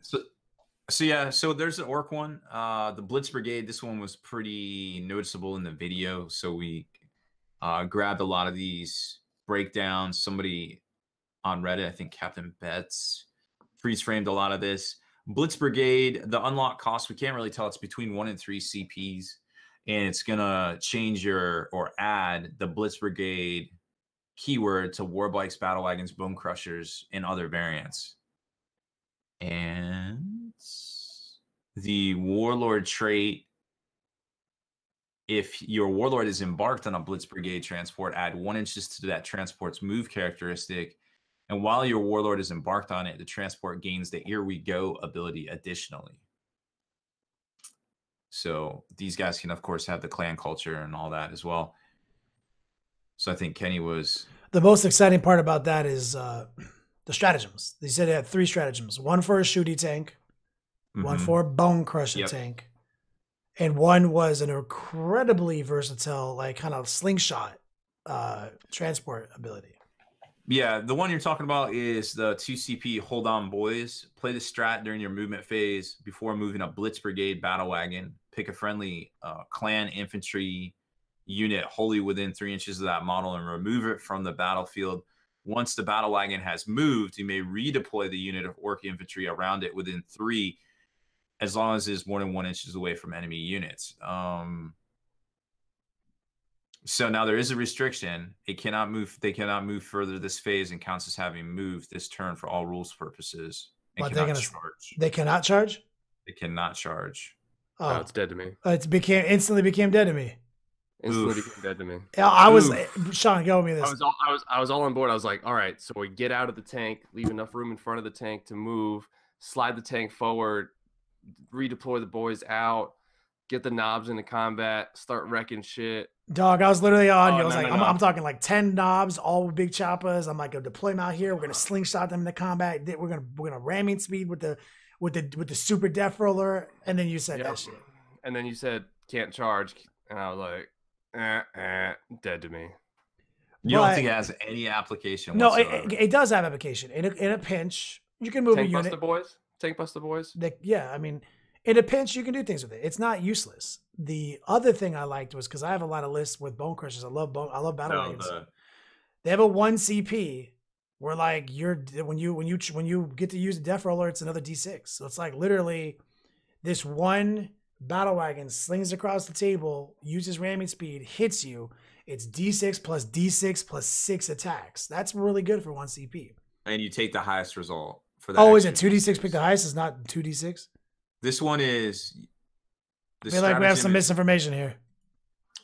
So yeah, so there's an orc one. The Blitz Brigade, this one was pretty noticeable in the video. So we grabbed a lot of these breakdowns. Somebody on Reddit, I think Captain Betts, freeze framed a lot of this. Blitz Brigade, the unlock cost, we can't really tell. It's between 1 and 3 CPs. And it's gonna change or add the Blitz Brigade keyword to war bikes, battle wagons, bone crushers, and other variants. And the warlord trait, if your warlord is embarked on a Blitz Brigade transport, add 1 inches to that transport's move characteristic. And while your warlord is embarked on it, the transport gains the Here We Go ability additionally. So these guys can, of course, have the clan culture and all that as well. So I think Kenny was... The most exciting part about that is the stratagems. They said they had 3 stratagems. 1 for a shooty tank, 1 for a bone crusher tank, and 1 was an incredibly versatile, like kind of slingshot transport ability. Yeah, the one you're talking about is the 2 CP Hold On Boys. Play the strat during your movement phase before moving a Blitz Brigade battle wagon. Pick a friendly clan infantry unit wholly within 3 inches of that model and remove it from the battlefield. Once the battle wagon has moved, you may redeploy the unit of orc infantry around it within 3, as long as it's more than 1 inches away from enemy units. So now there is a restriction. It cannot move. They cannot move further this phase and counts as having moved this turn for all rules purposes. But they cannot charge? They cannot charge. Oh, it's dead to me. It instantly became dead to me. Instantly became dead to me. I was Sean, go with me this. I was all on board. I was like, all right, so we get out of the tank, leave enough room in front of the tank to move, slide the tank forward, redeploy the boys out, get the knobs into combat, start wrecking shit. Dog, I was literally on you. I was I'm talking like 10 knobs, all big choppers. I'm like, go deploy them out here. We're gonna slingshot them into combat. We're gonna ramming speed with the super death roller. And then you said that shit. And then you said can't charge, and I was like, dead to me. You don't think it has any application? No, it does have application. In a pinch, you can move a unit. Tank buster boys. Yeah, I mean, in a pinch, you can do things with it. It's not useless. The other thing I liked was because I have a lot of lists with bone crushers. I love battle wagons. They have a 1 CP where like when you get to use a death roller, it's another D6. So it's like literally this one battle wagon slings across the table, uses ramming speed, hits you. It's D6 plus D6 plus 6 attacks. That's really good for 1 CP. And you take the highest result for that. Oh, is it 2D6 pick the highest? It's not 2D6? This one is... I feel like we have some misinformation here.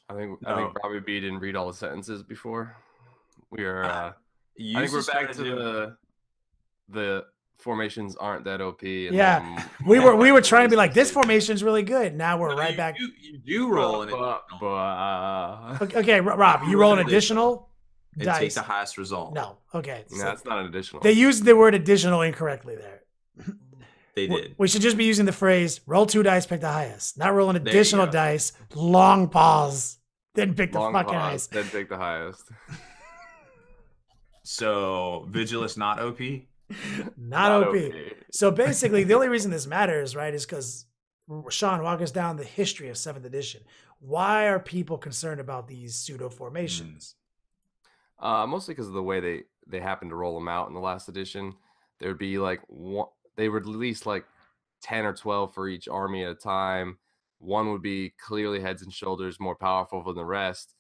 I think Robbie B didn't read all the sentences before. We are... I think we're back to the formations aren't that OP. And yeah, we were trying to be like, this formation is really good. Now we're right back. You do roll an Okay, Rob, you roll an additional dice. Take the highest result. No, okay. No, that's not an additional. They used the word additional incorrectly there. They did. We should just be using the phrase, roll 2 dice, pick the highest. Not roll an additional dice, long pause, then pick the fucking highest. Then pick the highest. So, Vigilus not OP? Not OP. So basically, the only reason this matters, right, is because Sean, walk us down the history of 7th edition. Why are people concerned about these pseudo formations? Mostly because of the way they happened to roll them out in the last edition. There would be like they would release like 10 or 12 for each army at a time. One would be clearly heads and shoulders more powerful than the rest,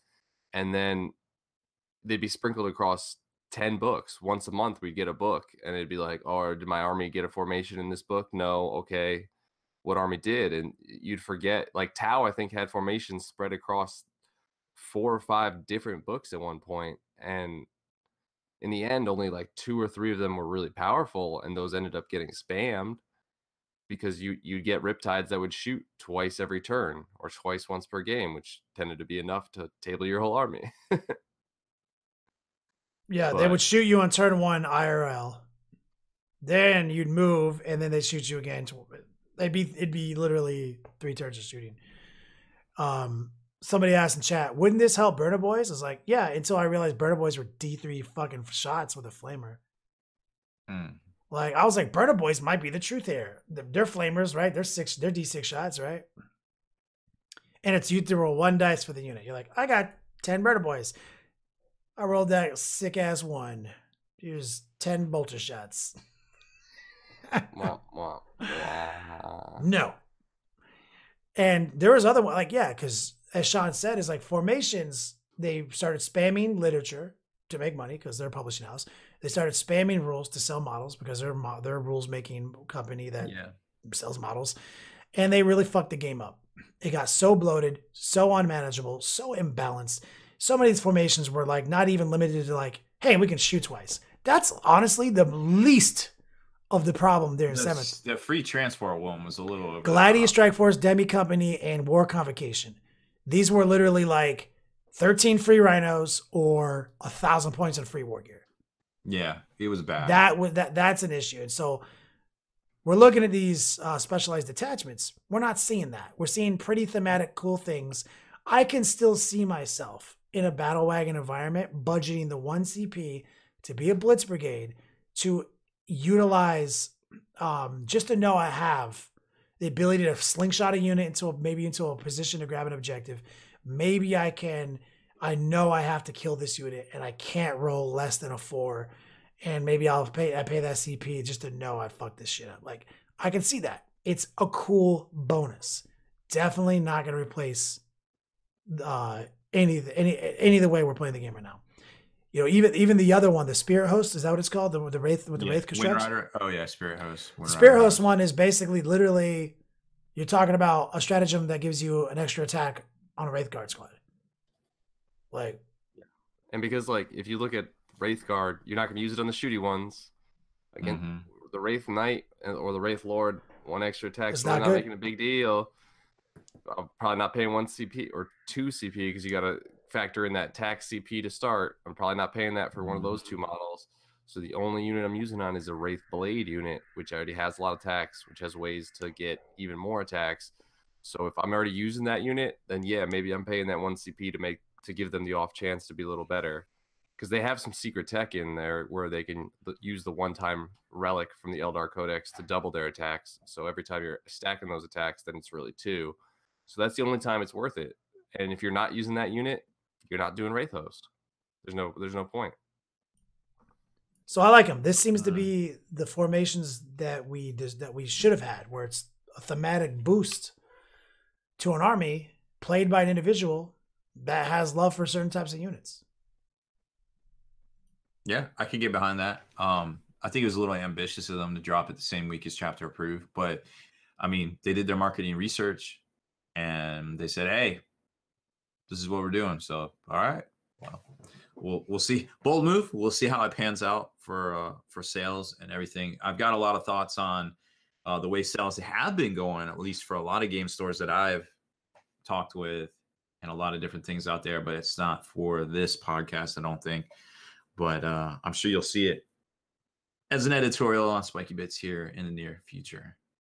and then they'd be sprinkled across 10 books. Once a month we'd get a book, and it'd be like, oh, did my army get a formation in this book? No. Okay, what army did? And you'd forget. Like Tau, I think, had formations spread across 4 or 5 different books at one point, and in the end only like 2 or 3 of them were really powerful, and those ended up getting spammed because you'd get Riptides that would shoot twice every turn or twice once per game, which tended to be enough to table your whole army. Yeah, they would shoot you on turn 1 IRL. Then you'd move, and then they'd shoot you again. It'd be literally 3 turns of shooting. Somebody asked in chat, wouldn't this help Burner Boys? I was like, yeah, until I realized Burner Boys were D3 fucking shots with a flamer. Like I was like, Burner Boys might be the truth here. They're flamers, right? They're D6 shots, right? And it's you to roll 1 dice for the unit. You're like, I got 10 Burner Boys. I rolled that sick ass 1. Here's 10 bolter shots. No. And there was other one, like, yeah, because as Sean said, is like formations, they started spamming literature to make money because they're a publishing house. They started spamming rules to sell models because they're a rules making company that sells models. And they really fucked the game up. It got so bloated, so unmanageable, so imbalanced. So many of these formations were like not even limited to like, hey, we can shoot twice. That's honestly the least of the problem there in 7th. The free transport one was a little over. Gladiator Strike Force, Demi Company, and War Convocation. These were literally like 13 free rhinos or 1,000 points in free war gear. Yeah, it was bad. That's an issue. And so we're looking at these specialized detachments. We're not seeing that. We're seeing pretty thematic, cool things. I can still see myself in a battle wagon environment budgeting the 1 CP to be a Blitz Brigade to utilize just to know I have the ability to slingshot a unit into a position to grab an objective. Maybe I know I have to kill this unit and I can't roll less than a 4, and maybe I pay that CP just to know I fucked this shit up. Like I can see that. It's a cool bonus. Definitely not going to replace any of the way we're playing the game right now. You know, even the other one, the Spirit Host, is that what it's called? The Wraith with the Wraith construction? Wind Rider. Oh yeah, Spirit Host. Spirit Host one is basically literally you're talking about a stratagem that gives you an extra attack on a Wraith Guard squad. Like, and because like if you look at Wraith Guard, you're not going to use it on the shooty ones. Again, the Wraith Knight or the Wraith Lord, 1 extra attack, so they're not making a big deal. I'm probably not paying 1 CP or 2 CP because you got to factor in that tax CP to start. I'm probably not paying that for one of those 2 models. So the only unit I'm using on is a Wraith Blade unit, which already has a lot of attacks, which has ways to get even more attacks. So if I'm already using that unit, then yeah, maybe I'm paying that 1 CP to give them the off chance to be a little better. Because they have some secret tech in there where they can use the one-time relic from the Eldar Codex to double their attacks. So every time you're stacking those attacks, then it's really 2. So that's the only time it's worth it. And if you're not using that unit, you're not doing Wraith Host. There's no point. So I like them. This seems to be the formations that we should have had, where it's a thematic boost to an army played by an individual that has love for certain types of units. Yeah, I could get behind that. I think it was a little ambitious of them to drop it the same week as Chapter Approved, but I mean, they did their marketing research and they said, "Hey, this is what we're doing." So, all right, well, we'll see. Bold move. We'll see how it pans out for sales and everything. I've got a lot of thoughts on the way sales have been going, at least for a lot of game stores that I've talked with, and a lot of different things out there. But it's not for this podcast, I don't think. But I'm sure you'll see it as an editorial on Spikey Bits here in the near future.